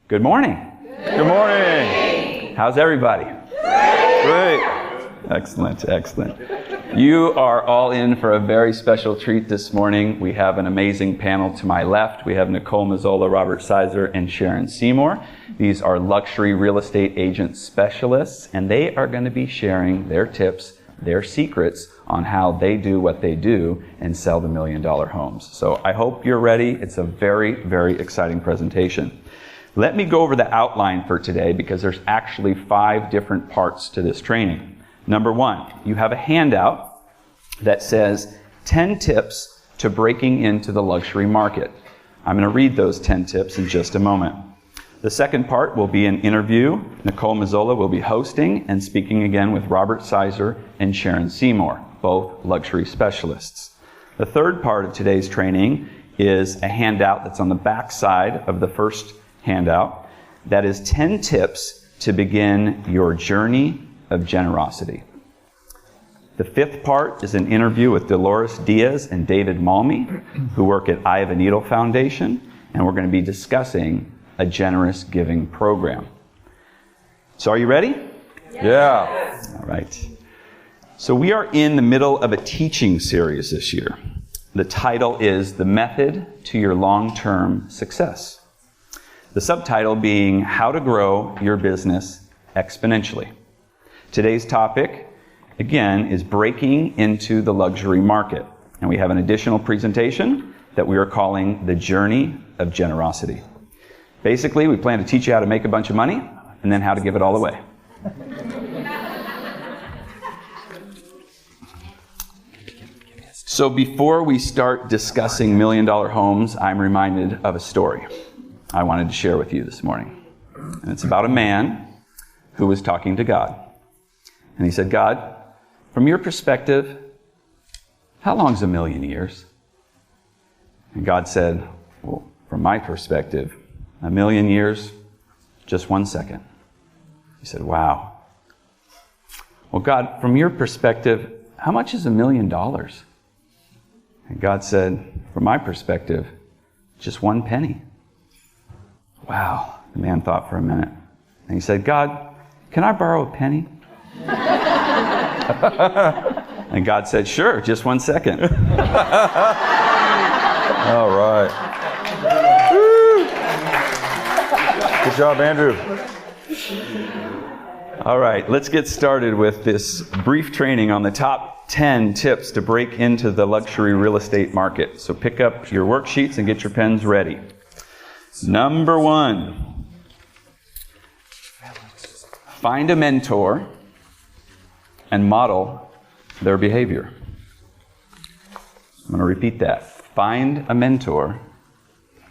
Good morning. Good morning. How's everybody? Great. Excellent, excellent. You are all in for a very special treat this morning. We have an amazing panel to my left. We have Nicole Mazzola, Robert Sizer, and Sharyn Seymour. These are luxury real estate agent specialists, and they are going to be sharing their tips, their secrets on how they do what they do and sell the $1 million homes. So I hope you're ready. It's a very, very exciting presentation. Let me go over the outline for today because there's actually 5 different parts to this training. Number 1, you have a handout that says 10 tips to breaking into the luxury market. I'm going to read those 10 tips in just a moment. The second part will be an interview. Nicole Mazzola will be hosting and speaking again with Robert Sizer and Sharyn Seymour, both luxury specialists. The third part of today's training is a handout that's on the back side of the first handout. That is 10 tips to begin your journey of generosity. The fifth part is an interview with Dolores Diaz and David Malmy, who work at Eye of a Needle Foundation, and we're going to be discussing a generous giving program. So are you ready? Yeah. All right. So we are in the middle of a teaching series this year. The title is The Method to Your Long-Term Success. The subtitle being How to Grow Your Business Exponentially. Today's topic, again, is breaking into the luxury market. And we have an additional presentation that we are calling The Journey of Generosity. Basically, we plan to teach you how to make a bunch of money and then how to give it all away. So before we start discussing $1 million homes, I'm reminded of a story I wanted to share with you this morning. And it's about a man who was talking to God. And he said, God, from your perspective, how long's 1,000,000 years? And God said, well, from my perspective, 1,000,000 years, just 1 second. He said, wow. Well, God, from your perspective, how much is $1 million? And God said, from my perspective, just 1 penny. Wow. The man thought for a minute. And he said, God, can I borrow a penny? And God said, sure, just 1 second. All right. Woo. Good job, Andrew. All right, let's get started with this brief training on the top 10 tips to break into the luxury real estate market. So pick up your worksheets and get your pens ready. Number 1, find a mentor and model their behavior. I'm going to repeat that. Find a mentor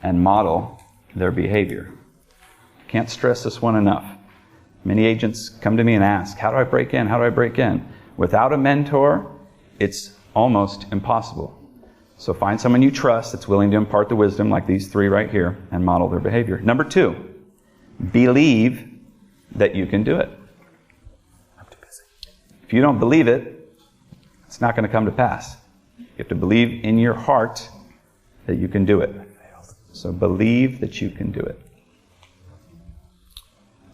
and model their behavior. Can't stress this one enough. Many agents come to me and ask, how do I break in? How do I break in? Without a mentor, it's almost impossible. So find someone you trust that's willing to impart the wisdom, like these 3 right here, and model their behavior. Number 2, believe that you can do it. I'm too busy. If you don't believe it, it's not going to come to pass. You have to believe in your heart that you can do it. So believe that you can do it.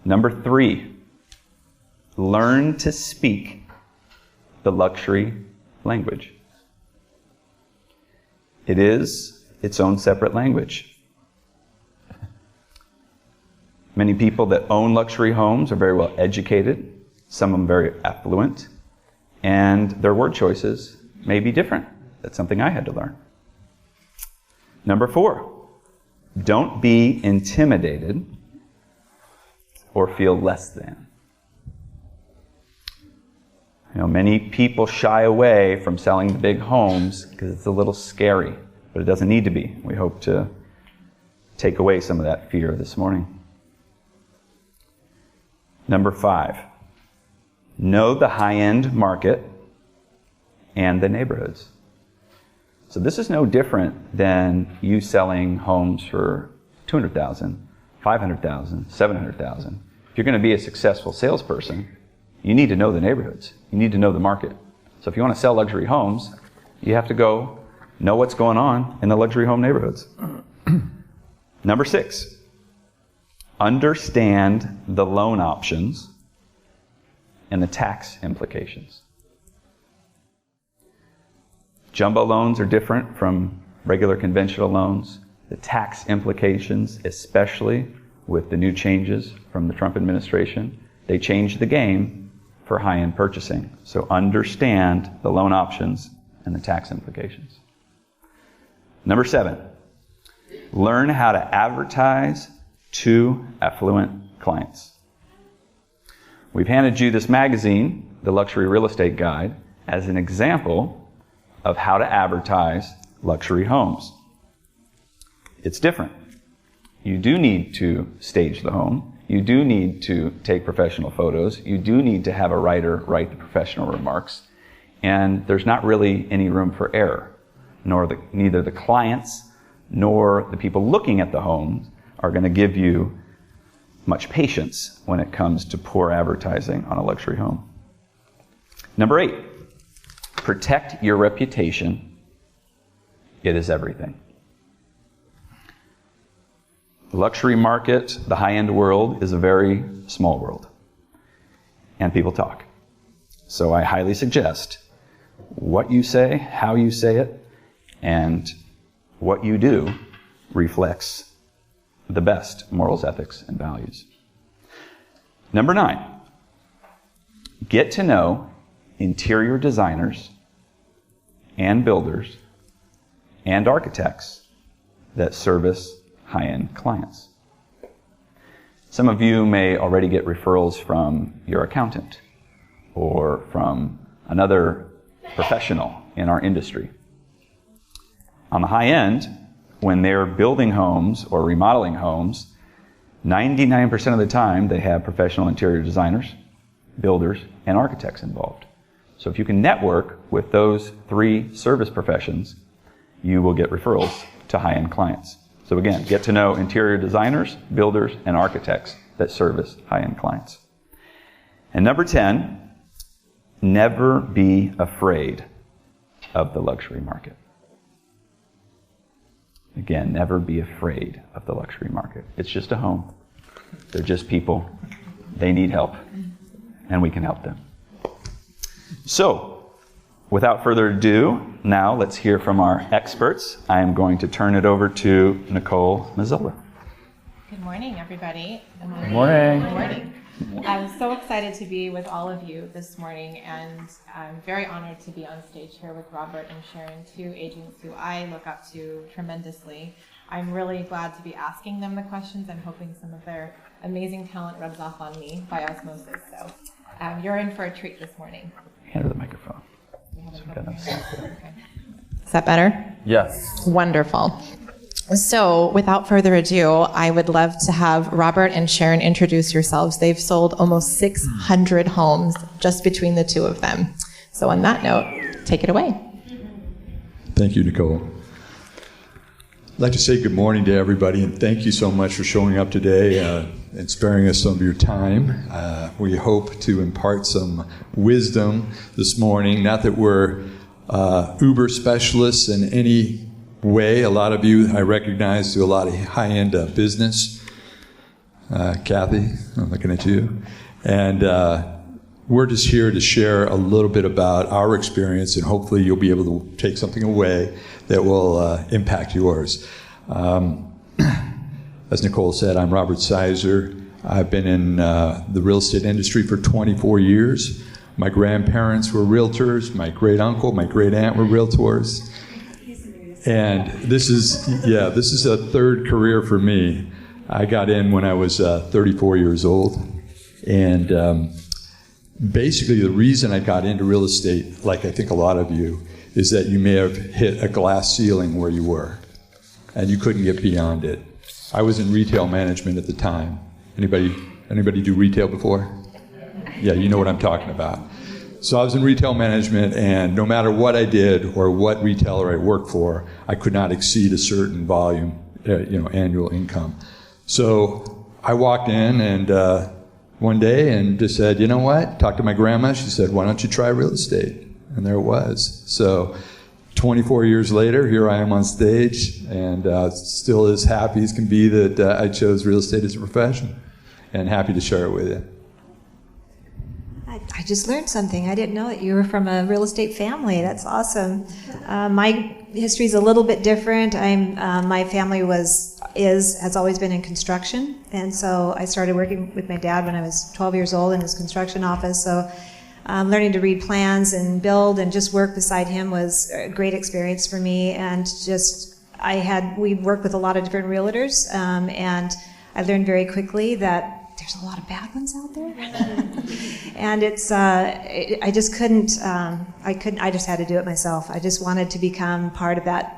Number 3, learn to speak the luxury language. It is its own separate language. Many people that own luxury homes are very well educated, some of them very affluent, and their word choices may be different. That's something I had to learn. Number 4, don't be intimidated or feel less than. You know, many people shy away from selling the big homes because it's a little scary, but it doesn't need to be. We hope to take away some of that fear this morning. Number 5, know the high-end market and the neighborhoods. So this is no different than you selling homes for $200,000, $500,000, $700,000. If you're going to be a successful salesperson, you need to know the neighborhoods. You need to know the market. So if you want to sell luxury homes, you have to go know what's going on in the luxury home neighborhoods. Number 6, understand the loan options and the tax implications. Jumbo loans are different from regular conventional loans. The tax implications, especially with the new changes from the Trump administration, they changed the game for high-end purchasing. So understand the loan options and the tax implications. Number 7, learn how to advertise to affluent clients. We've handed you this magazine, the Luxury Real Estate Guide, as an example of how to advertise luxury homes. It's different. You do need to stage the home. You do need to take professional photos. You do need to have a writer write the professional remarks. And there's not really any room for error. Neither the clients nor the people looking at the homes are going to give you much patience when it comes to poor advertising on a luxury home. Number 8, protect your reputation. It is everything. The luxury market, the high-end world, is a very small world. And people talk. So I highly suggest what you say, how you say it, and what you do reflects the best morals, ethics, and values. Number 9, get to know interior designers and builders and architects that service high-end clients. Some of you may already get referrals from your accountant or from another professional in our industry. On the high end, when they're building homes or remodeling homes, 99% of the time they have professional interior designers, builders, and architects involved. So if you can network with those 3 service professions, you will get referrals to high-end clients. So again, get to know interior designers, builders, and architects that service high-end clients. And number 10, never be afraid of the luxury market. Again, never be afraid of the luxury market. It's just a home. They're just people. They need help, and we can help them. So, without further ado, now let's hear from our experts. I am going to turn it over to Nicole Mazzola. Good morning, everybody. Good morning. Good morning. I'm so excited to be with all of you this morning, and I'm very honored to be on stage here with Robert and Sharyn, 2 agents who I look up to tremendously. I'm really glad to be asking them the questions. I'm hoping some of their amazing talent rubs off on me by osmosis. So you're in for a treat this morning. Hand her the microphone. Okay. Is that better? Yes. Wonderful. So, without further ado, I would love to have Robert and Sharyn introduce yourselves. They've sold almost 600 homes just between the 2 of them. So, on that note, take it away. Thank you, Nicole. I'd like to say good morning to everybody, and thank you so much for showing up today and sparing us some of your time. We hope to impart some wisdom this morning. Not that we're uber specialists in any way. A lot of you, I recognize, do a lot of high-end business. Kathy, I'm looking at you. And we're just here to share a little bit about our experience, and hopefully you'll be able to take something away that will impact yours. As Nicole said, I'm Robert Sizer. I've been in the real estate industry for 24 years. My grandparents were realtors. My great-uncle, my great-aunt were realtors. And this is a 3rd career for me. I got in when I was 34 years old. And basically the reason I got into real estate, like I think a lot of you, is that you may have hit a glass ceiling where you were, and you couldn't get beyond it. I was in retail management at the time. Anybody do retail before? Yeah, you know what I'm talking about. So I was in retail management, and no matter what I did or what retailer I worked for, I could not exceed a certain volume, annual income. So I walked in and one day and just said, you know what? Talked to my grandma. She said, why don't you try real estate? And there it was. So 24 years later, here I am on stage, and still as happy as can be that I chose real estate as a profession, and happy to share it with you. I just learned something. I didn't know that you were from a real estate family. That's awesome. My history is a little bit different. My family has always been in construction, and so I started working with my dad when I was 12 years old in his construction office. So learning to read plans and build and just work beside him was a great experience for me. And we worked with a lot of different realtors, and I learned very quickly that there's a lot of bad ones out there. And I just couldn't, I just had to do it myself. I just wanted to become part of that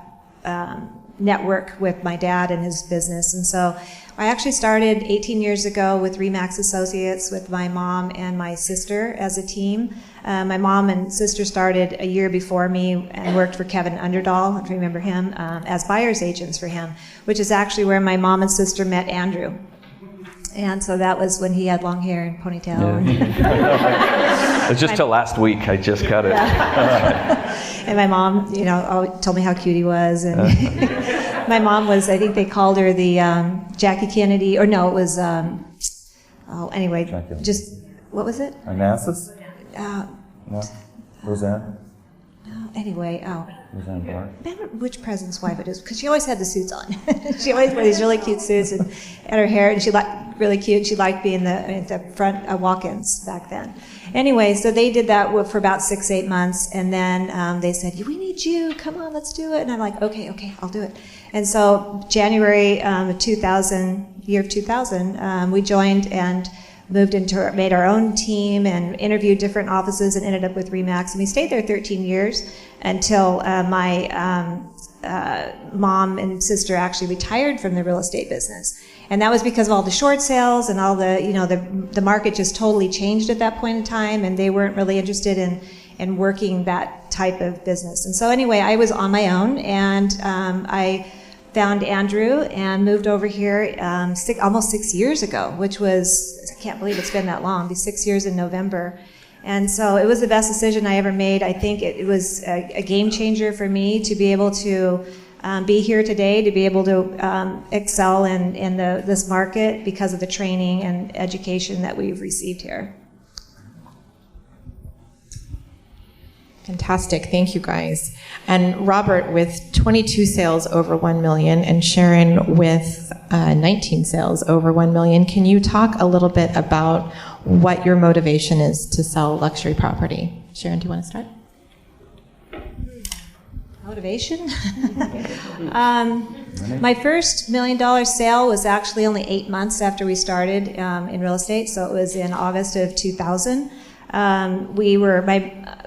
network with my dad and his business. And so I actually started 18 years ago with RE/MAX Associates with my mom and my sister as a team. My mom and sister started a year before me and worked for Kevin Underdahl, if you remember him, as buyer's agents for him, which is actually where my mom and sister met Andrew. And so that was when he had long hair and ponytail. Yeah. It's just till last week. I just got it. Yeah. And my mom, told me how cute he was. And my mom was, I think they called her the Jackie Kennedy, or no, it was, anyway, just, what was it? Onassis? No. Roseanne? No, anyway, Roseanne Barr? I remember which president's wife it is, because she always had the suits on. She always wore these really cute suits and her hair, and she liked really cute. She liked being at the front walk-ins back then. Anyway, so they did that for about 6-8 months, and then they said, "We need you. Come on, let's do it." And I'm like, "Okay, I'll do it." And so January of 2000, we joined and made our own team and interviewed different offices and ended up with RE/MAX. And we stayed there 13 years until my mom and sister actually retired from the real estate business. And that was because of all the short sales and all the market just totally changed at that point in time, and they weren't really interested in working that type of business. And so anyway, I was on my own, and I found Andrew and moved over here almost 6 years ago, which was, I can't believe it's been that long. It'll be 6 years in November. And so it was the best decision I ever made. I think it was a game changer for me to be able to be here today, to be able to excel in this market because of the training and education that we've received here. Fantastic. Thank you, guys. And Robert, with 22 sales over 1 million, and Sharyn with 19 sales over 1 million, can you talk a little bit about what your motivation is to sell luxury property? Sharyn, do you want to start? Motivation? My first $1 million sale was actually only 8 months after we started in real estate, so it was in August of 2000.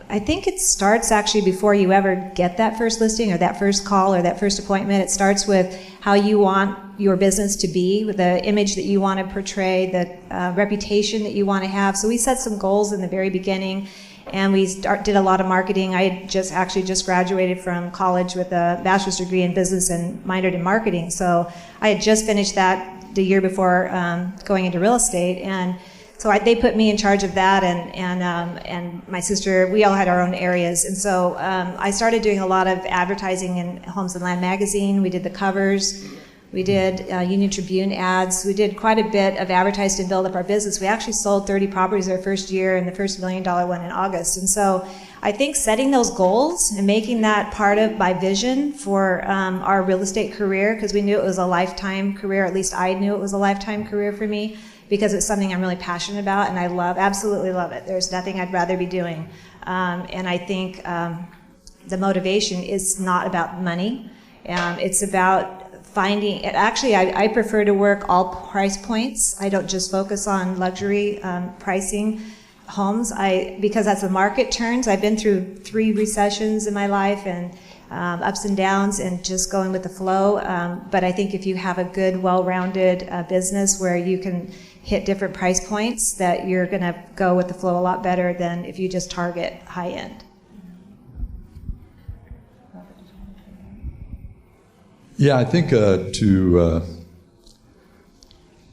I think it starts actually before you ever get that first listing or that first call or that first appointment. It starts with how you want your business to be, with the image that you want to portray, the reputation that you want to have. So we set some goals in the very beginning, and we did a lot of marketing. I had just graduated from college with a bachelor's degree in business and minored in marketing. So I had just finished that the year before going into real estate, and so they put me in charge of that, and my sister. We all had our own areas, and so I started doing a lot of advertising in Homes and Land magazine. We did the covers, we did Union Tribune ads. We did quite a bit of advertising to build up our business. We actually sold 30 properties our first year, and the first $1 million one in August. And so I think setting those goals and making that part of my vision for our real estate career, because we knew it was a lifetime career. At least I knew it was a lifetime career for me, because it's something I'm really passionate about, and I absolutely love it. There's nothing I'd rather be doing. And I think the motivation is not about money. It's about I prefer to work all price points. I don't just focus on luxury pricing homes. Because as the market turns, I've been through 3 recessions in my life, and ups and downs, and just going with the flow. But I think if you have a good, well-rounded business where you can hit different price points, that you're going to go with the flow a lot better than if you just target high end. Yeah, I think to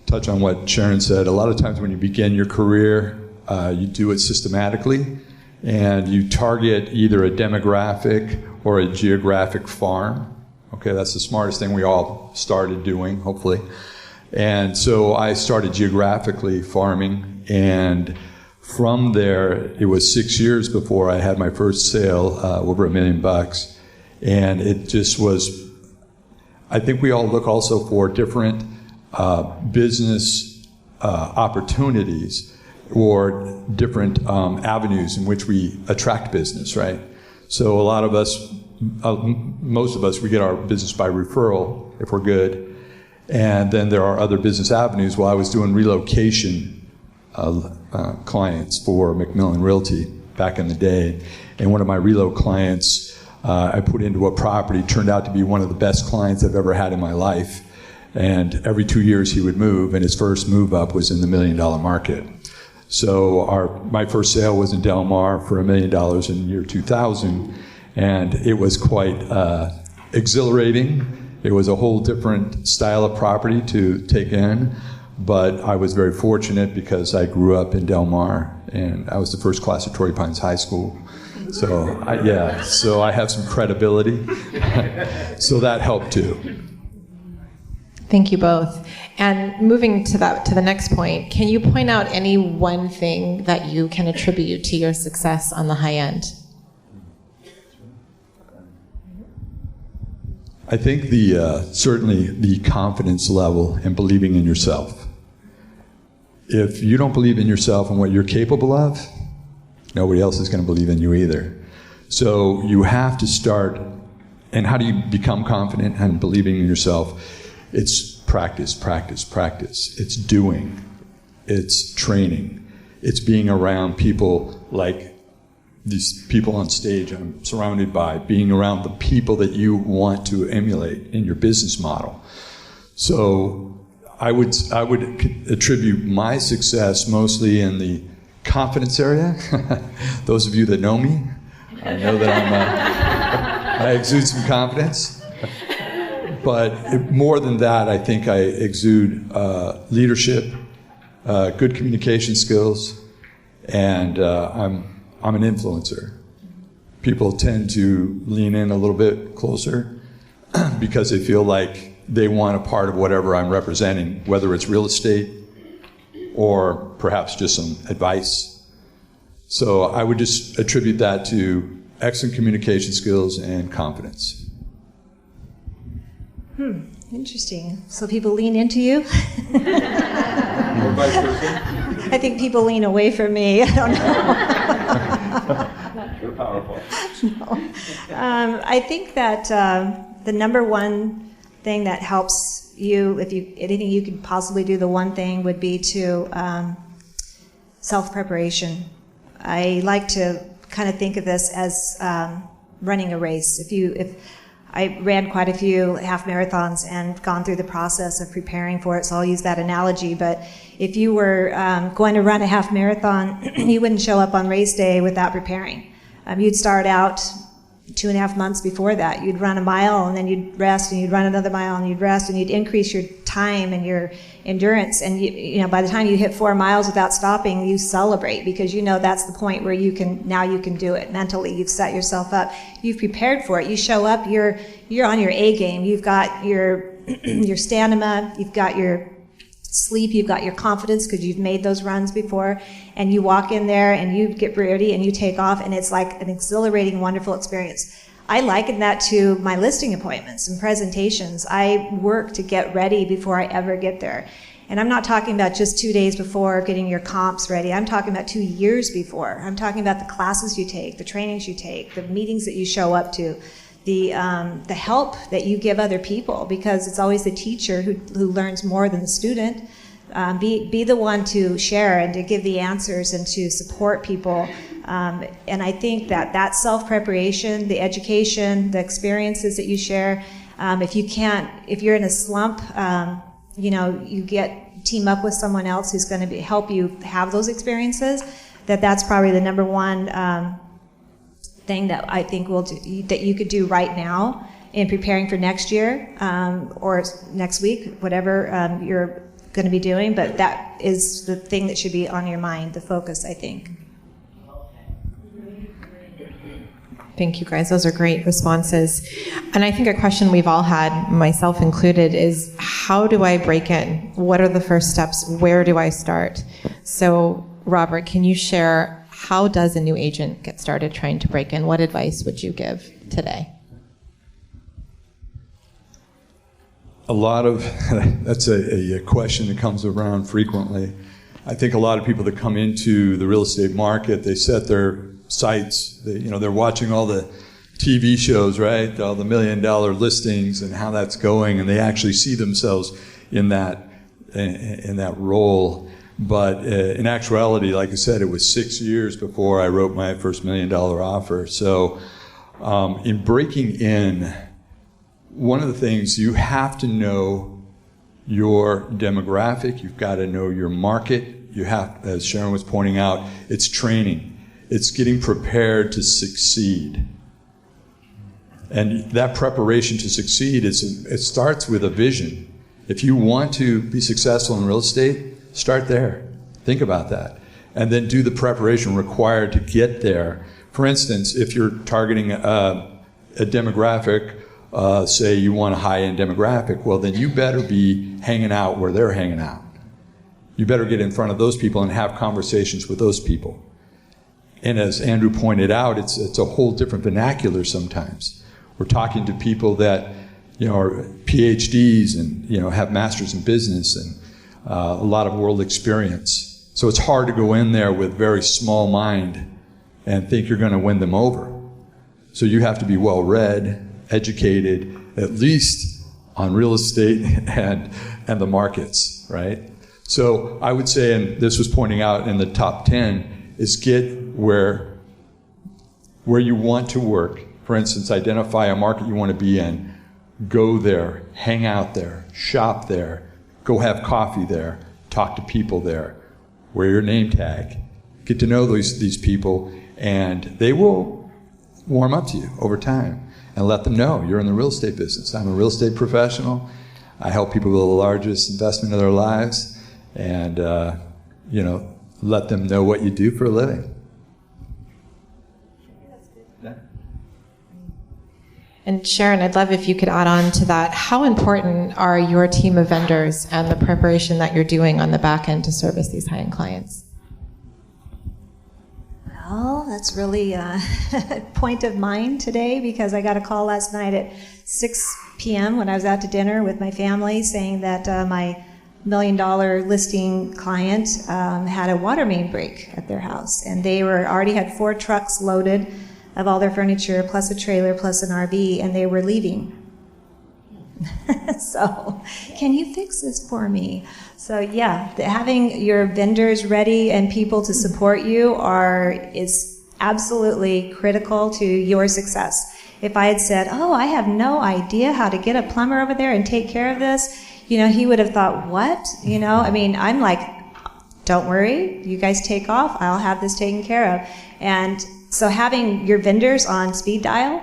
touch on what Sharyn said, a lot of times when you begin your career, you do it systematically, and you target either a demographic or a geographic farm. Okay, that's the smartest thing we all started doing, hopefully. And so I started geographically farming, and from there, it was 6 years before I had my first sale, over $1 million. And it just was, I think we all look also for different business opportunities or different avenues in which we attract business, right? So a lot of us, most of us, we get our business by referral if we're good. And then there are other business avenues. Well, I was doing relocation clients for Macmillan Realty back in the day. And one of my relo clients I put into a property turned out to be one of the best clients I've ever had in my life. And every 2 years he would move, and his first move up was in the $1 million market. So my first sale was in Del Mar for $1 million in the year 2000, and it was quite exhilarating. It was a whole different style of property to take in, but I was very fortunate because I grew up in Del Mar, and I was the first class at Torrey Pines High School. So I have some credibility. So that helped too. Thank you both. And moving to the next point, can you point out any one thing that you can attribute to your success on the high end? I think certainly the confidence level and believing in yourself. If you don't believe in yourself and what you're capable of, nobody else is going to believe in you either. So you have to start, and how do you become confident and believing in yourself? It's practice, practice, practice. It's doing. It's training. It's being around people like these people on stage I'm surrounded by, being around the people that you want to emulate in your business model. So I would attribute my success mostly in the confidence area. Those of you that know me, I know that I exude some confidence. But more than that, I think I exude leadership, good communication skills, and I'm an influencer. People tend to lean in a little bit closer because they feel like they want a part of whatever I'm representing, whether it's real estate or perhaps just some advice. So I would just attribute that to excellent communication skills and confidence. Interesting. So people lean into you? Or vice versa. I think people lean away from me. I don't know. You're powerful. No. I think that the number one thing that helps you, if you anything you could possibly do, the one thing would be to self-preparation. I like to kind of think of this as running a race. If I ran quite a few half marathons and gone through the process of preparing for it, so I'll use that analogy. But if you were going to run a half marathon, you wouldn't show up on race day without preparing. You'd start out 2.5 months before that. You'd run a mile, and then you'd rest, and you'd run another mile, and you'd rest, and you'd increase your time and your endurance. And you know, by the time you hit 4 miles without stopping, you celebrate, because you know that's the point where you can do it mentally. You've set yourself up. You've prepared for it. You show up. You're on your A game. You've got your your stamina. You've got your sleep. You've got your confidence because you've made those runs before. And you walk in there and you get ready and you take off, and it's like an exhilarating, wonderful experience. I liken that to my listing appointments and presentations. I work to get ready before I ever get there. And I'm not talking about just 2 days before getting your comps ready. I'm talking about 2 years before. I'm talking about the classes you take, the trainings you take, the meetings that you show up to, the help that you give other people, because it's always the teacher who learns more than the student. Be the one to share and to give the answers and to support people. And I think that self-preparation, the education, the experiences that you share, if you're in a slump, you team up with someone else who's going to help you have those experiences. That's probably the number one thing that I think that you could do right now in preparing for next year or next week, whatever you're going to be doing. But that is the thing that should be on your mind, the focus, I think. Thank you, guys. Those are great responses. And I think a question we've all had, myself included, is how do I break in? What are the first steps? Where do I start? So, Robert, can you share, how does a new agent get started trying to break in? What advice would you give today? That's a question that comes around frequently. I think a lot of people that come into the real estate market, they set their sights, they're watching all the TV shows, right? All the $1 million listings and how that's going, and they actually see themselves in that role. But in actuality, like I said, it was 6 years before I wrote my first $1 million offer. So in breaking in, one of the things, you have to know your demographic, you've got to know your market. You have, as Sharyn was pointing out, it's training. It's getting prepared to succeed. And that preparation to succeed, it starts with a vision. If you want to be successful in real estate, start there. Think about that. And then do the preparation required to get there. For instance, if you're targeting a demographic, say you want a high-end demographic, well, then you better be hanging out where they're hanging out. You better get in front of those people and have conversations with those people. And as Andrew pointed out, it's a whole different vernacular sometimes. We're talking to people that, are PhDs and, have masters in business and a lot of world experience. So it's hard to go in there with very small mind and think you're going to win them over. So you have to be well-read, educated, at least on real estate and the markets, right? So I would say, and this was pointing out in the top 10, is get where you want to work. For instance, identify a market you want to be in. Go there, hang out there, shop there, go have coffee there, talk to people there, wear your name tag, get to know these people, and they will warm up to you over time. And let them know you're in the real estate business. I'm a real estate professional. I help people with the largest investment of their lives, and let them know what you do for a living. And Sharyn, I'd love if you could add on to that. How important are your team of vendors and the preparation that you're doing on the back end to service these high-end clients? Well, that's really a point of mine today, because I got a call last night at 6 p.m. when I was out to dinner with my family saying that my $1 million listing client had a water main break at their house, and they already had 4 trucks loaded of all their furniture, plus a trailer, plus an RV, and they were leaving. So, can you fix this for me? So yeah, having your vendors ready and people to support you is absolutely critical to your success. If I had said, I have no idea how to get a plumber over there and take care of this, he would have thought, what? I'm like, don't worry, you guys take off, I'll have this taken care of. And so having your vendors on speed dial,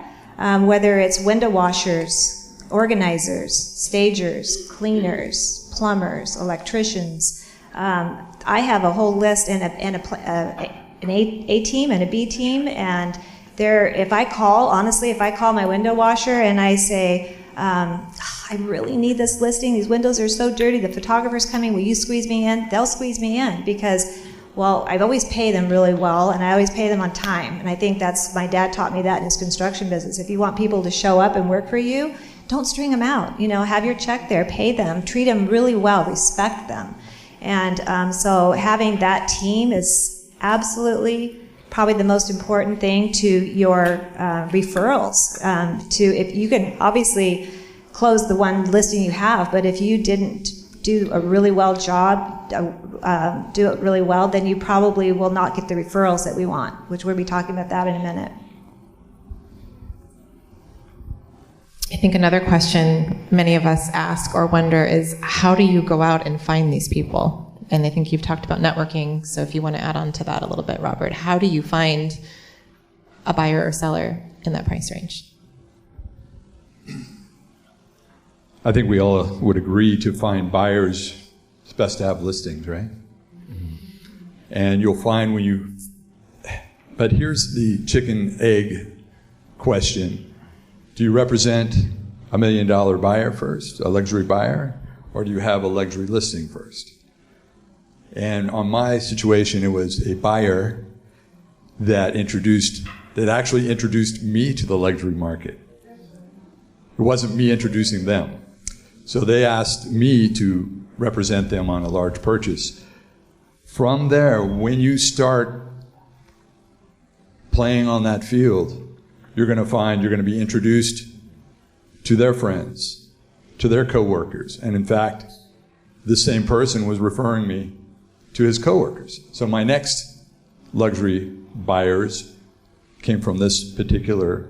whether it's window washers, organizers, stagers, cleaners, plumbers, electricians. I have a whole list and an A team and a B team, and if I call my window washer and I say, I really need this listing, these windows are so dirty, the photographer's coming, will you squeeze me in? They'll squeeze me in because, well, I've always paid them really well, and I always pay them on time. And I think my dad taught me that in his construction business. If you want people to show up and work for you, don't string them out. Have your check there, pay them, treat them really well, respect them. And so having that team is absolutely probably the most important thing to your referrals. If you can obviously close the one listing you have, but if you didn't do a really well job, do it really well, then you probably will not get the referrals that we want, which we'll be talking about that in a minute. I think another question many of us ask or wonder is, how do you go out and find these people? And I think you've talked about networking, so if you want to add on to that a little bit, Robert, how do you find a buyer or seller in that price range? I think we all would agree to find buyers, it's best to have listings, right? Mm-hmm. And you'll find but here's the chicken egg question. Do you represent $1 million buyer first, a luxury buyer, or do you have a luxury listing first? And on my situation, it was a buyer that actually introduced me to the luxury market. It wasn't me introducing them. So they asked me to represent them on a large purchase. From there, when you start playing on that field, you're going to find you're going to be introduced to their friends, to their coworkers. And in fact, this same person was referring me to his coworkers. So my next luxury buyers came from this particular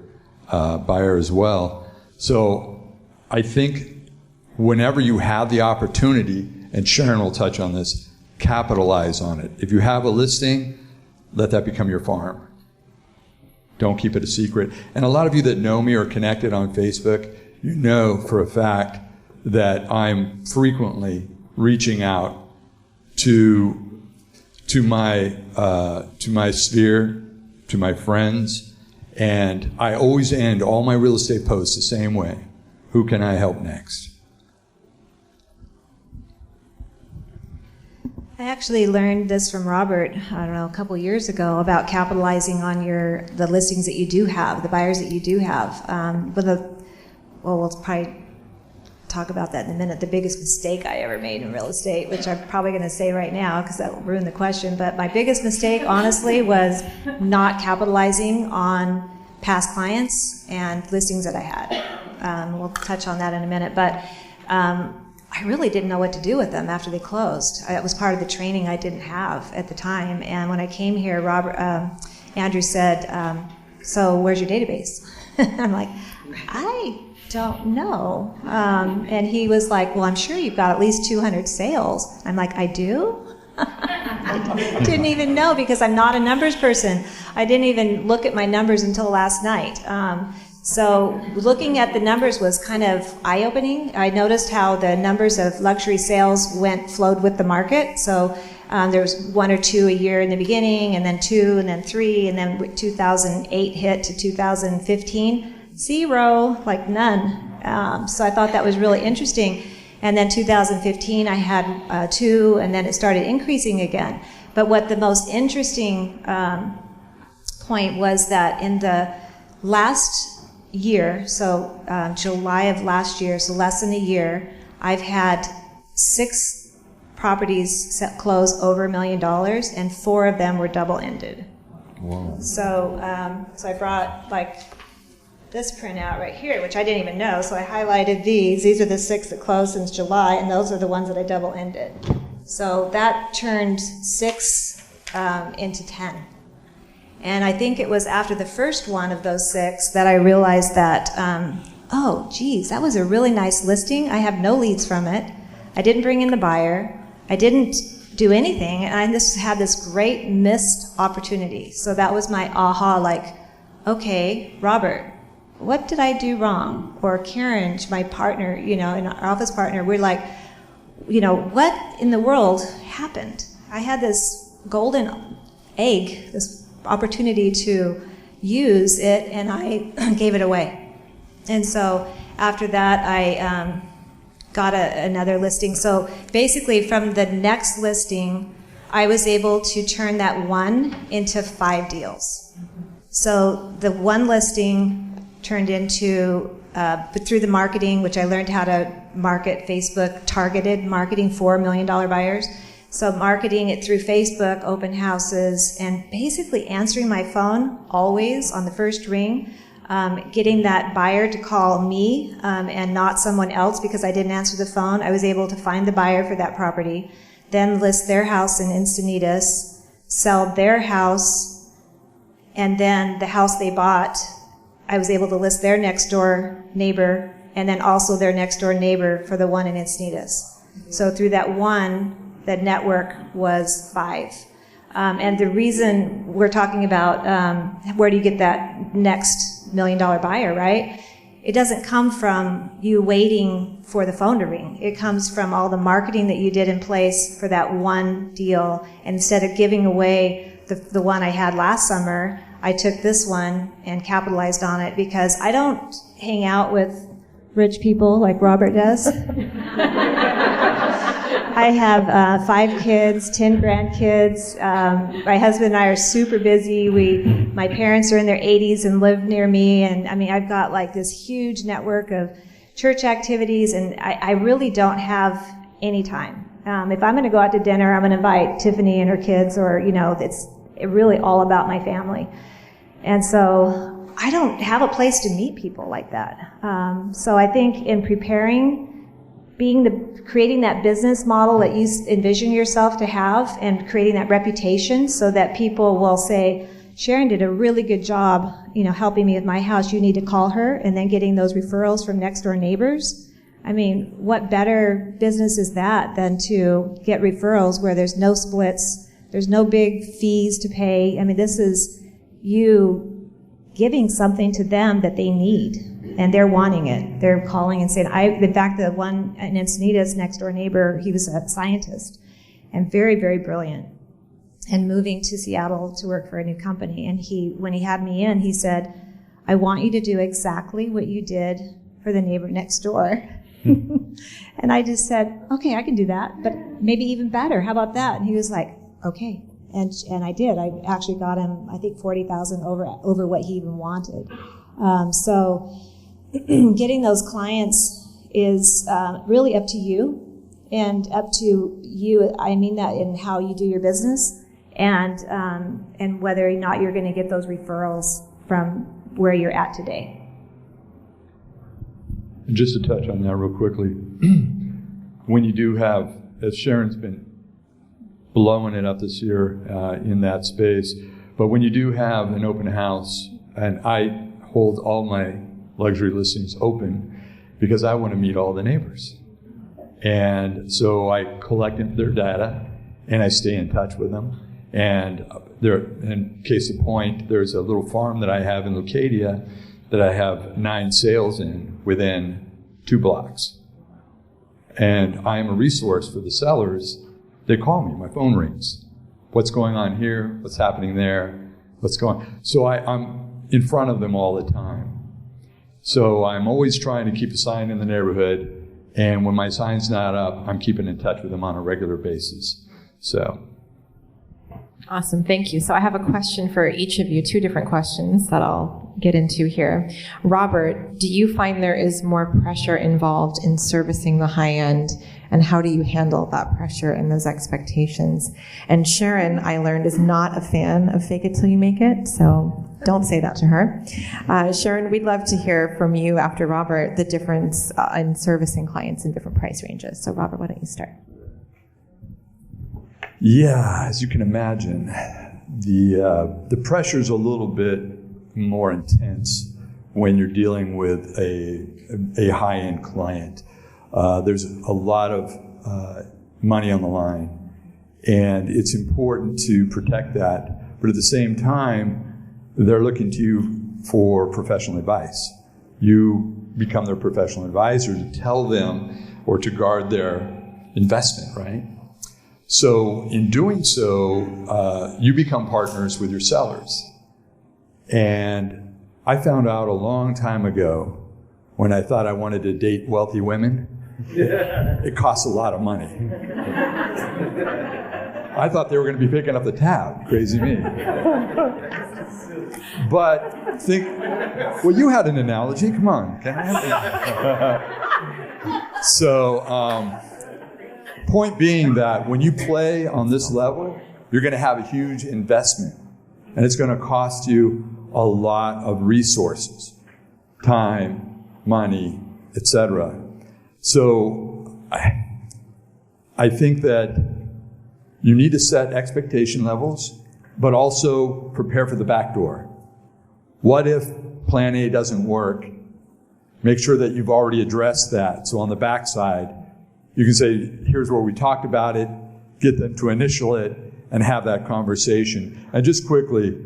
buyer as well. So I think whenever you have the opportunity, and Sharyn will touch on this, capitalize on it. If you have a listing, let that become your farm. Don't keep it a secret. And a lot of you that know me or connected on Facebook, you know for a fact that I'm frequently reaching out to my sphere, to my friends, and I always end all my real estate posts the same way. Who can I help next? I actually learned this from Robert, I don't know, a couple years ago about capitalizing on the listings that you do have, the buyers that you do have. We'll probably talk about that in a minute. The biggest mistake I ever made in real estate, which I'm probably going to say right now because that will ruin the question, but my biggest mistake, honestly, was not capitalizing on past clients and listings that I had. We'll touch on that in a minute, but I really didn't know what to do with them after they closed. It was part of the training I didn't have at the time. And when I came here, Andrew said, so where's your database? I'm like, I don't know. And he was like, well, I'm sure you've got at least 200 sales. I'm like, I do? I didn't even know because I'm not a numbers person. I didn't even look at my numbers until last night. So looking at the numbers was kind of eye-opening. I noticed how the numbers of luxury sales flowed with the market. So there was 1 or 2 a year in the beginning, and then 2, and then 3, and then 2008 hit to 2015, 0, like none. So I thought that was really interesting. And then 2015 I had 2, and then it started increasing again. But what the most interesting point was that in the last year, so July of last year, so less than a year, I've had 6 properties close over $1 million, and 4 of them were double-ended. Wow. So I brought like this printout right here, which I didn't even know, so I highlighted these. These are the 6 that closed since July, and those are the ones that I double-ended. So that turned 6 into 10. And I think it was after the first one of those 6 that I realized that, oh, geez, that was a really nice listing. I have no leads from it. I didn't bring in the buyer. I didn't do anything. And I just had this great missed opportunity. So that was my aha, like, okay, Robert, what did I do wrong? Or Karen, my partner, and our office partner, we're like, what in the world happened? I had this golden egg, this opportunity to use it, and I gave it away. And so after that, I got another listing. So basically, from the next listing, I was able to turn that 1 into 5 deals. So the 1 listing turned into, through the marketing, which I learned how to market Facebook, targeted marketing for $1 million buyers. So marketing it through Facebook, open houses, and basically answering my phone always on the first ring, getting that buyer to call me and not someone else because I didn't answer the phone. I was able to find the buyer for that property, then list their house in Encinitas, sell their house, and then the house they bought, I was able to list their next door neighbor and then also their next door neighbor for the one in Encinitas. So through that one, the network was 5. And the reason we're talking about where do you get that next $1 million buyer, right? It doesn't come from you waiting for the phone to ring. It comes from all the marketing that you did in place for that one deal. And instead of giving away the one I had last summer, I took this one and capitalized on it because I don't hang out with rich people like Robert does. I have 5 kids, 10 grandkids. My husband and I are super busy. My parents are in their 80s and live near me. And I mean, I've got like this huge network of church activities, and I really don't have any time. If I'm going to go out to dinner, I'm going to invite Tiffany and her kids, or, it's really all about my family. And so I don't have a place to meet people like that. So I think in preparing, creating that business model that you envision yourself to have, and creating that reputation so that people will say, Sharyn did a really good job, helping me with my house. You need to call her, and then getting those referrals from next door neighbors. I mean, what better business is that than to get referrals where there's no splits, there's no big fees to pay. I mean, this is you giving something to them that they need, and they're wanting it. They're calling and saying, in fact, the one in Encinitas, next door neighbor, he was a scientist and very, very brilliant, and moving to Seattle to work for a new company. And when he had me in, he said, I want you to do exactly what you did for the neighbor next door. And I just said, okay, I can do that, but maybe even better. How about that? And he was like, okay. And I did. I actually got him, I think, $40,000 over what he even wanted. So getting those clients is really up to you, and up to you. I mean that in how you do your business, and whether or not you're going to get those referrals from where you're at today. And just to touch on that real quickly, when you do have, as Sharyn's been blowing it up this year in that space, but when you do have an open house, and I hold all my luxury listings open because I want to meet all the neighbors. And so I collect their data and I stay in touch with them. And in case of point, there's a little farm that I have in Leucadia that I have 9 sales in within 2 blocks. And I am a resource for the sellers. They call me, my phone rings. What's going on here? What's happening there? What's going on? So I'm in front of them all the time. So I'm always trying to keep a sign in the neighborhood. And when my sign's not up, I'm keeping in touch with them on a regular basis. So. Awesome, thank you. So I have a question for each of you, 2 different questions that I'll get into here. Robert, do you find there is more pressure involved in servicing the high end, and how do you handle that pressure and those expectations? And Sharyn, I learned, is not a fan of fake it till you make it, so don't say that to her. Sharyn, we'd love to hear from you after Robert the difference in servicing clients in different price ranges. So Robert, why don't you start? Yeah, as you can imagine, the pressure's a little bit more intense when you're dealing with a high-end client. There's a lot of money on the line, and it's important to protect that. But at the same time, they're looking to you for professional advice. You become their professional advisor to tell them or to guard their investment, right? So in doing so, you become partners with your sellers. And I found out a long time ago, when I thought I wanted to date wealthy women, it costs a lot of money. I thought they were going to be picking up the tab. Crazy me. But well, you had an analogy. Come on. So, point being that when you play on this level, you're going to have a huge investment, and it's going to cost you a lot of resources, time, money, etc. So I think that you need to set expectation levels, but also prepare for the back door. What if plan A doesn't work? Make sure that you've already addressed that. So on the backside, you can say, here's where we talked about it, get them to initial it, and have that conversation. And just quickly,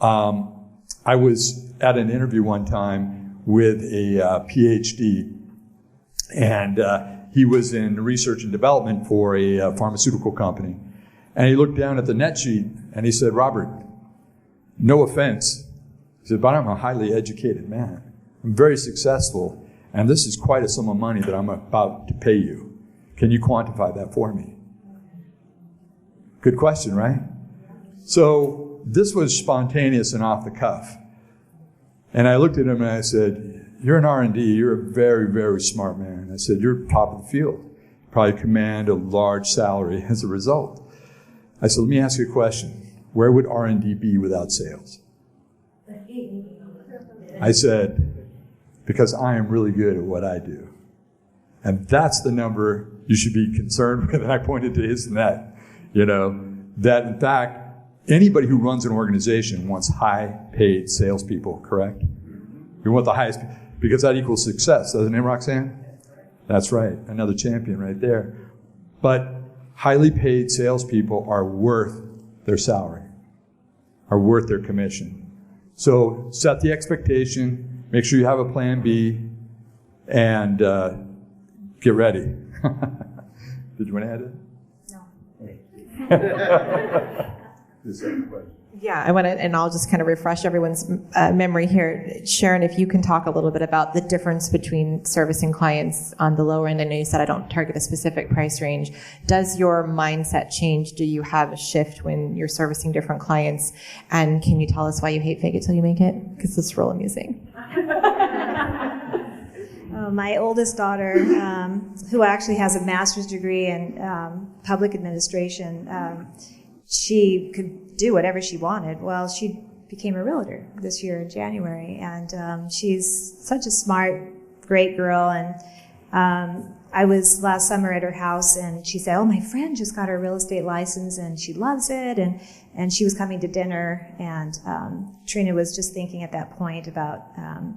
I was at an interview one time with a PhD, and he was in research and development for a pharmaceutical company. And he looked down at the net sheet, and he said, Robert, no offense. He said, but I'm a highly educated man. I'm very successful, and this is quite a sum of money that I'm about to pay you. Can you quantify that for me? Good question, right? So this was spontaneous and off the cuff. And I looked at him and I said, you're an R&D, you're a very, very smart man. I said, you're top of the field. Probably command a large salary as a result. I said, let me ask you a question. Where would R&D be without sales? I said, because I am really good at what I do. And that's the number you should be concerned with. And I pointed to his and that. That in fact, anybody who runs an organization wants high-paid salespeople, correct? You want the highest, because that equals success, doesn't it, Roxanne? That's right, another champion right there. But highly paid salespeople are worth their salary, are worth their commission. So set the expectation, make sure you have a plan B, and get ready. Did you want to add it? Yeah, I want to, and I'll just kind of refresh everyone's memory here. Sharyn, if you can talk a little bit about the difference between servicing clients on the lower end. I know you said I don't target a specific price range. Does your mindset change? Do you have a shift when you're servicing different clients? And can you tell us why you hate fake it till you make it? Because it's real amusing. My oldest daughter, who actually has a master's degree in public administration, she could do whatever she wanted. Well, she became a realtor this year in January, and she's such a smart, great girl. And I was last summer at her house, and she said, oh, my friend just got her real estate license, and she loves it. And she was coming to dinner, and Trina was just thinking at that point about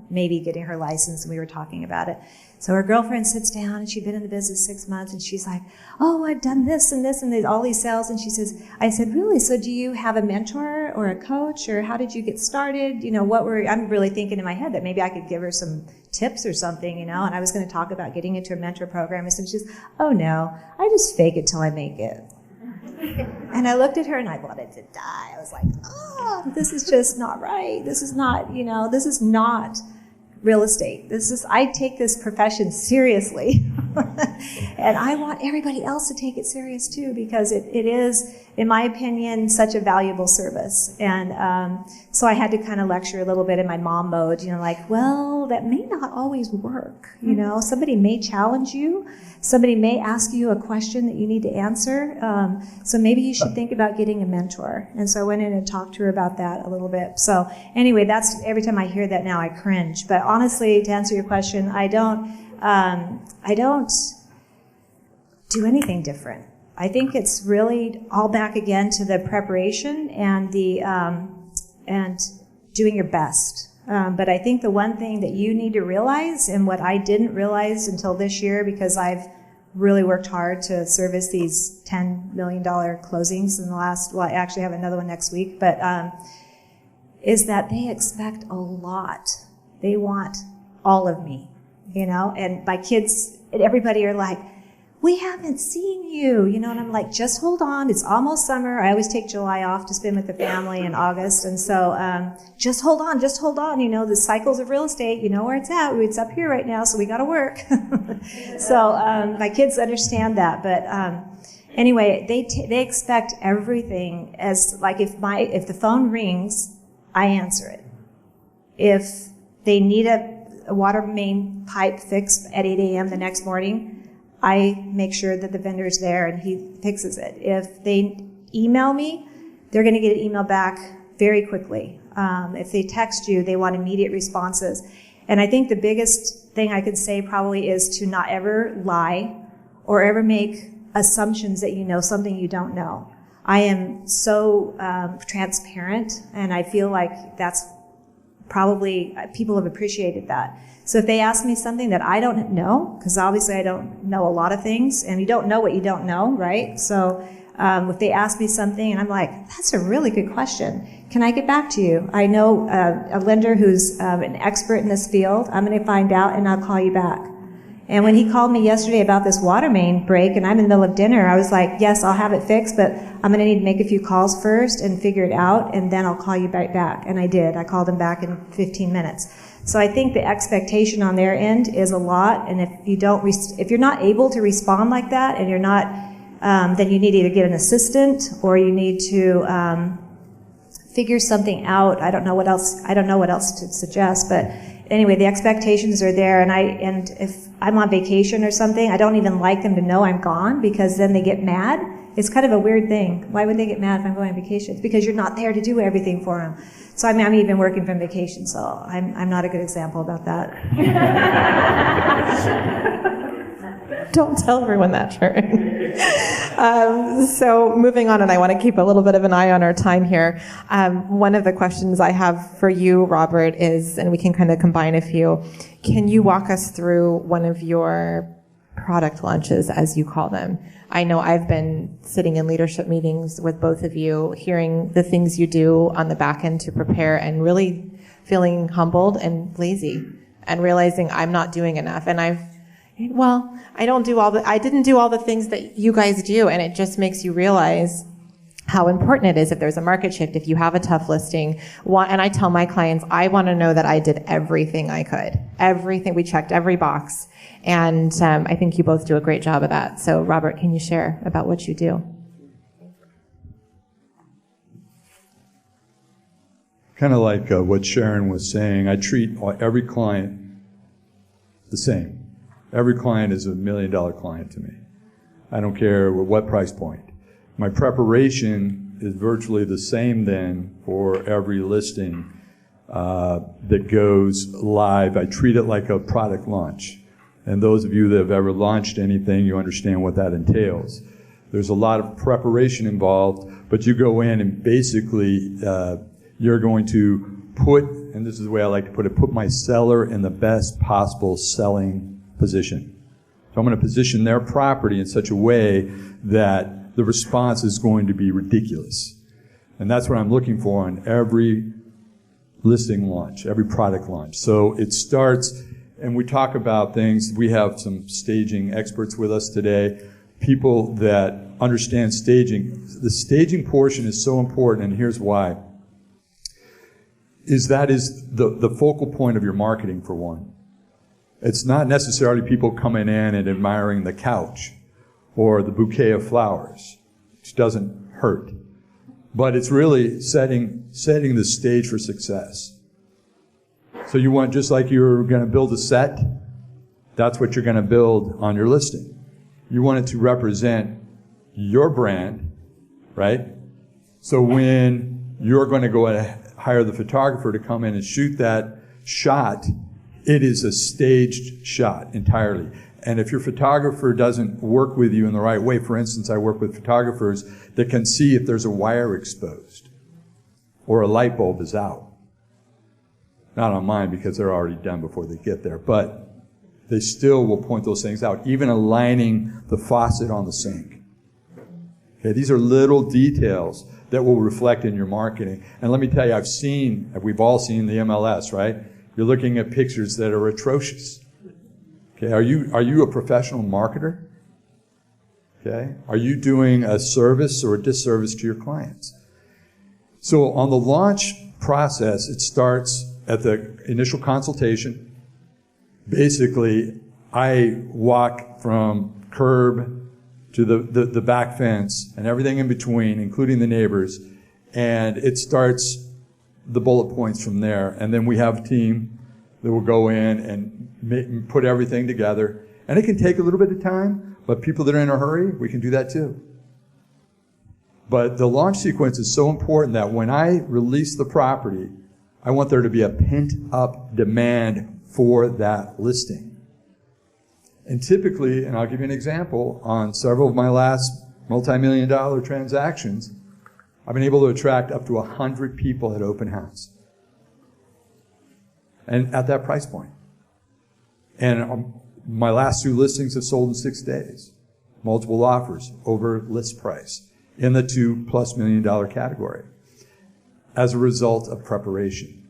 maybe getting her license, and we were talking about it. So her girlfriend sits down, and she'd been in the business 6 months, and she's like, oh, I've done this and this and all these sales. And she says, I said, really? So do you have a mentor or a coach, or how did you get started? I'm really thinking in my head that maybe I could give her some tips or something, and I was going to talk about getting into a mentor program. And so she says, oh no, I just fake it till I make it. And I looked at her and I wanted to die. I was like, oh, this is just not right. This is not, this is not real estate. I take this profession seriously. And I want everybody else to take it serious too, because it is, in my opinion, such a valuable service. And so I had to kind of lecture a little bit in my mom mode, well, that may not always work. Somebody may challenge you. Somebody may ask you a question that you need to answer. So maybe you should think about getting a mentor. And so I went in and talked to her about that a little bit. So anyway, that's, every time I hear that now I cringe. But honestly, to answer your question, I don't do anything different. I think it's really all back again to the preparation and and doing your best. But I think the one thing that you need to realize, and what I didn't realize until this year, because I've really worked hard to service these $10 million closings in the last, well, I actually have another one next week, but is that they expect a lot. They want all of me, and my kids and everybody are like, we haven't seen you, and I'm like, just hold on. It's almost summer. I always take July off to spend with the family in August. And so, just hold on. The cycles of real estate, where it's at. It's up here right now, so we got to work. So, my kids understand that. But, anyway, they expect everything as, like, if the phone rings, I answer it. If they need a water main pipe fixed at 8 a.m. the next morning, I make sure that the vendor's there and he fixes it. If they email me, they're going to get an email back very quickly. If they text you, they want immediate responses. And I think the biggest thing I could say probably is to not ever lie or ever make assumptions that you know something you don't know. I am so transparent, and I feel like that's probably, people have appreciated that. So if they ask me something that I don't know, because obviously I don't know a lot of things, and you don't know what you don't know, right? So if they ask me something and I'm like, that's a really good question, can I get back to you? I know a lender who's an expert in this field. I'm going to find out and I'll call you back. And when he called me yesterday about this water main break, and I'm in the middle of dinner, I was like, yes, I'll have it fixed, but I'm going to need to make a few calls first and figure it out, and then I'll call you right back. And I did. I called him back in 15 minutes. So I think the expectation on their end is a lot, and if you're not able to respond like that, and you're not, then you need to either get an assistant or you need to figure something out. I don't know what else to suggest, but anyway, the expectations are there, and if I'm on vacation or something, I don't even like them to know I'm gone, because then they get mad. It's kind of a weird thing. Why would they get mad if I'm going on vacation? It's because you're not there to do everything for them. So I'm even working from vacation, so I'm not a good example about that. Don't tell everyone that, Sharyn. So moving on, and I want to keep a little bit of an eye on our time here. One of the questions I have for you, Robert, is, and we can kind of combine a few, can you walk us through one of your product launches, as you call them? I know I've been sitting in leadership meetings with both of you, hearing the things you do on the back end to prepare, and really feeling humbled and lazy, and realizing I'm not doing enough. And I didn't do all the things that you guys do, and it just makes you realize how important it is if there's a market shift, if you have a tough listing. And I tell my clients, I want to know that I did everything I could. Everything. We checked every box. And I think you both do a great job of that. So, Robert, can you share about what you do? Kind of like what Sharyn was saying, I treat every client the same. Every client is $1 million client to me. I don't care what price point. My preparation is virtually the same then for every listing that goes live. I treat it like a product launch. And those of you that have ever launched anything, you understand what that entails. There's a lot of preparation involved, but you go in and basically you're going to put, and this is the way I like to put it, put my seller in the best possible selling position. So I'm going to position their property in such a way that the response is going to be ridiculous. And that's what I'm looking for on every listing launch, every product launch. So it starts, and we talk about things. We have some staging experts with us today, people that understand staging. The staging portion is so important, and here's why. That is the focal point of your marketing, for one. It's not necessarily people coming in and admiring the couch or the bouquet of flowers, which doesn't hurt. But it's really setting the stage for success. So you want, just like you're going to build a set, that's what you're going to build on your listing. You want it to represent your brand, right? So when you're going to go and hire the photographer to come in and shoot that shot, it is a staged shot entirely. And if your photographer doesn't work with you in the right way, for instance, I work with photographers that can see if there's a wire exposed or a light bulb is out. Not on mine because they're already done before they get there, but they still will point those things out, even aligning the faucet on the sink. Okay, these are little details that will reflect in your marketing. And let me tell you, we've all seen the MLS, right? You're looking at pictures that are atrocious. Okay, are you a professional marketer? Okay, are you doing a service or a disservice to your clients? So on the launch process, it starts at the initial consultation. Basically, I walk from curb to the back fence and everything in between, including the neighbors, and it starts the bullet points from there. And then we have a team that will go in and put everything together. And it can take a little bit of time, but people that are in a hurry, we can do that too. But the launch sequence is so important that when I release the property, I want there to be a pent-up demand for that listing. And typically, and I'll give you an example, on several of my last multi-million-dollar transactions, I've been able to attract up to 100 people at open house. And at that price point. And my last 2 listings have sold in 6 days. Multiple offers over list price in the $2+ million category as a result of preparation.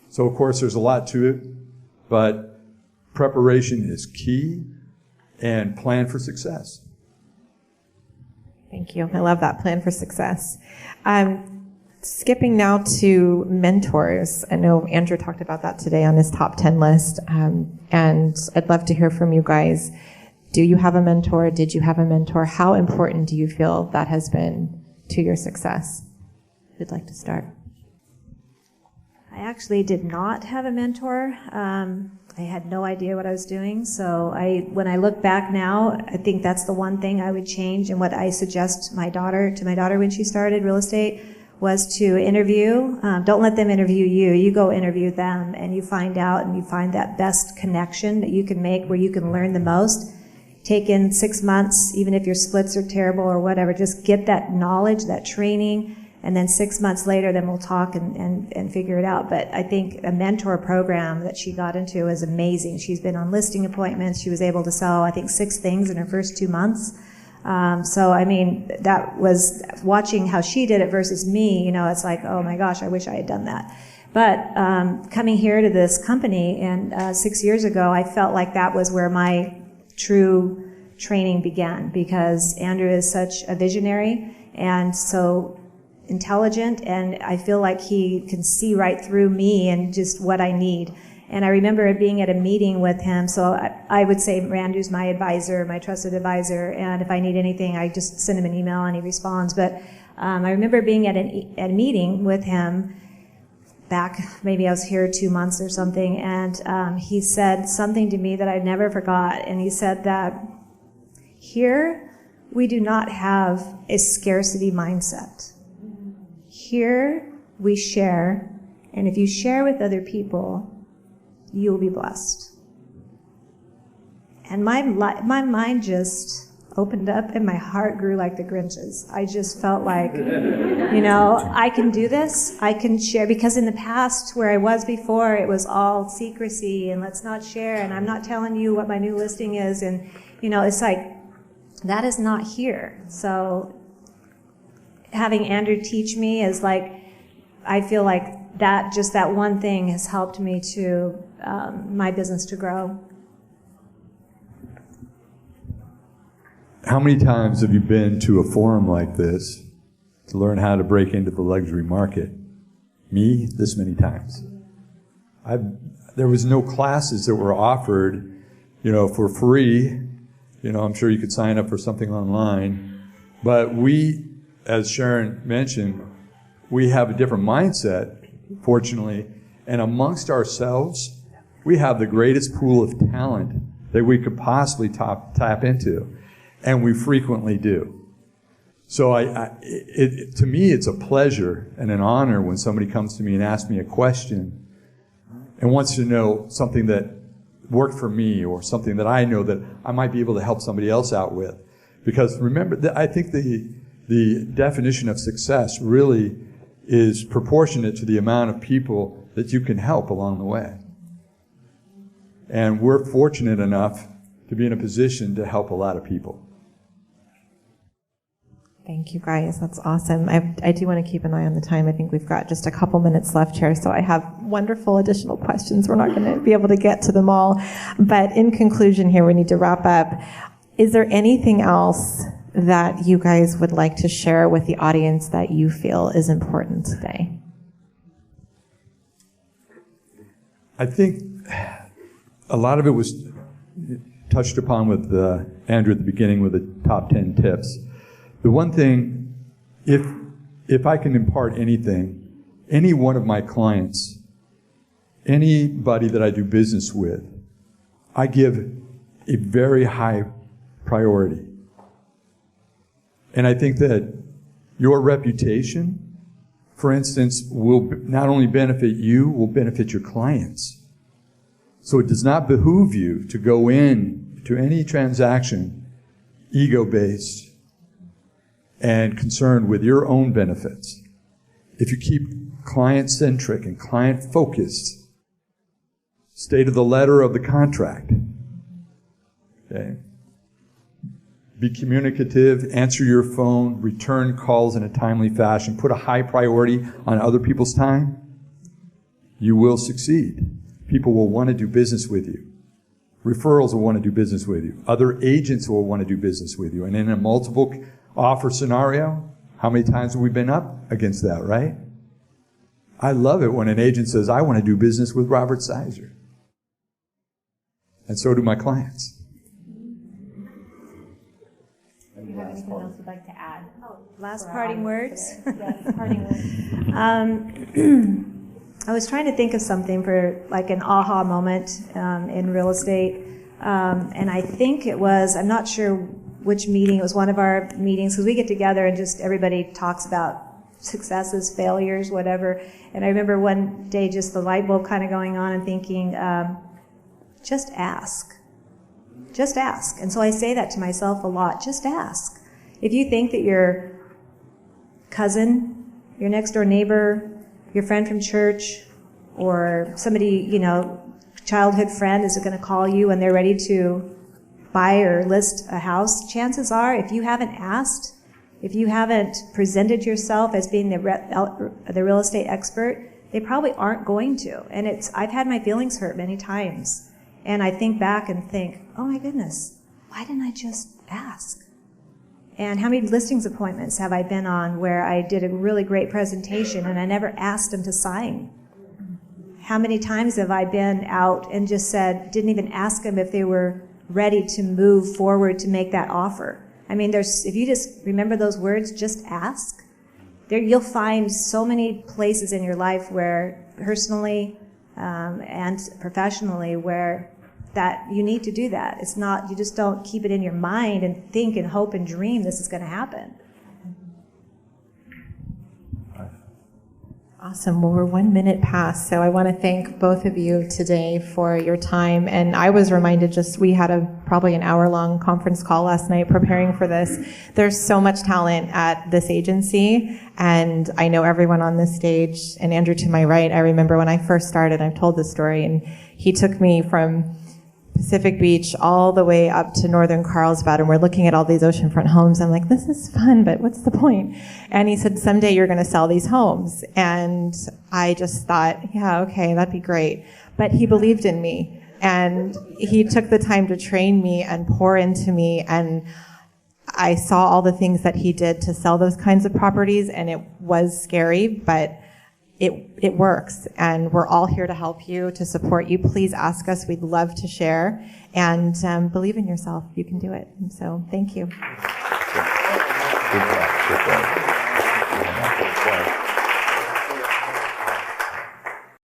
So, of course, there's a lot to it, but preparation is key, and plan for success. Thank you. I love that, plan for success. Skipping now to mentors. I know Andrew talked about that today on his top 10 list, and I'd love to hear from you guys. Do you have a mentor? Did you have a mentor? How important do you feel that has been to your success? Who'd like to start? I actually did not have a mentor. I had no idea what I was doing. So when I look back now, I think that's the one thing I would change, and what I suggest to my daughter when she started real estate was to interview. Don't let them interview you. You go interview them, and you find out, and you find that best connection that you can make where you can learn the most. Take in 6 months, even if your splits are terrible or whatever, just get that knowledge, that training, and then 6 months later, then we'll talk and figure it out. But I think a mentor program that she got into is amazing. She's been on listing appointments. She was able to sell, I think, 6 things in her first 2 months. So, I mean, that was watching how she did it versus me, it's like, oh my gosh, I wish I had done that. But coming here to this company, and 6 years ago, I felt like that was where my true training began, because Andrew is such a visionary and so intelligent, and I feel like he can see right through me and just what I need. And I remember being at a meeting with him, so I would say Andrew's my advisor, my trusted advisor, and if I need anything, I just send him an email and he responds. But I remember being at a meeting with him back, maybe I was here 2 months or something, and he said something to me that I never forgot, and he said that here we do not have a scarcity mindset. Here we share, and if you share with other people, you will be blessed. And my mind just opened up and my heart grew like the Grinch's. I just felt like, I can do this. I can share, because in the past where I was before, it was all secrecy and let's not share, and I'm not telling you what my new listing is, and it's like, that is not here. So having Andrew teach me is like, I feel like that one thing has helped me to my business to grow. How many times have you been to a forum like this to learn how to break into the luxury market? Me, this many times. There was no classes that were offered, for free. I'm sure you could sign up for something online. But we, as Sharyn mentioned, we have a different mindset, fortunately, and amongst ourselves, we have the greatest pool of talent that we could possibly tap into, and we frequently do. So to me, it's a pleasure and an honor when somebody comes to me and asks me a question and wants to know something that worked for me or something that I know that I might be able to help somebody else out with. Because remember, I think the definition of success really is proportionate to the amount of people that you can help along the way. And we're fortunate enough to be in a position to help a lot of people. Thank you, guys. That's awesome. I do want to keep an eye on the time. I think we've got just a couple minutes left here, so I have wonderful additional questions. We're not going to be able to get to them all. But in conclusion here, we need to wrap up. Is there anything else that you guys would like to share with the audience that you feel is important today? I think a lot of it was touched upon with Andrew at the beginning with the top 10 tips. The one thing, if I can impart anything, any one of my clients, anybody that I do business with, I give a very high priority. And I think that your reputation, for instance, will not only benefit you, will benefit your clients. So it does not behoove you to go in to any transaction ego-based and concerned with your own benefits. If you keep client-centric and client-focused, stay to the letter of the contract. Okay? Be communicative, answer your phone, return calls in a timely fashion, put a high priority on other people's time, you will succeed. People will want to do business with you. Referrals will want to do business with you. Other agents will want to do business with you. And in a multiple offer scenario, how many times have we been up against that, right? I love it when an agent says, I want to do business with Robert Sizer. And so do my clients. Do you have anything else you'd like to add? Last parting words. Yes, parting words. I was trying to think of something for like an aha moment in real estate. And I think it was, I'm not sure which meeting, it was one of our meetings, because we get together and just everybody talks about successes, failures, whatever. And I remember one day just the light bulb kind of going on and thinking, just ask. Just ask. And so I say that to myself a lot. Just ask. If you think that your cousin, your next door neighbor, your friend from church, or somebody, childhood friend is going to call you and they're ready to buy or list a house, chances are, if you haven't asked, if you haven't presented yourself as being the real estate expert, they probably aren't going to. And I've had my feelings hurt many times. And I think back and think, oh my goodness, why didn't I just ask? And how many listings appointments have I been on where I did a really great presentation and I never asked them to sign? How many times have I been out and just said, didn't even ask them if they were ready to move forward to make that offer? I mean, if you just remember those words, just ask, you'll find so many places in your life where personally and professionally where that you need to do that. It's not, you just don't keep it in your mind and think and hope and dream this is going to happen. Awesome. Well, we're 1 minute past, so I want to thank both of you today for your time. And I was reminded we had probably an hour-long conference call last night preparing for this. There's so much talent at this agency, and I know everyone on this stage, and Andrew to my right, I remember when I first started, I've told this story, and he took me from Pacific Beach all the way up to northern Carlsbad, and we're looking at all these oceanfront homes. I'm like, this is fun, but what's the point? And he said, someday you're going to sell these homes. And I just thought, yeah, okay, that'd be great. But he believed in me, and he took the time to train me and pour into me, and I saw all the things that he did to sell those kinds of properties, and it was scary, but it works, and we're all here to help you, to support you. Please ask us. We'd love to share. And believe in yourself. You can do it. And so thank you. Good job.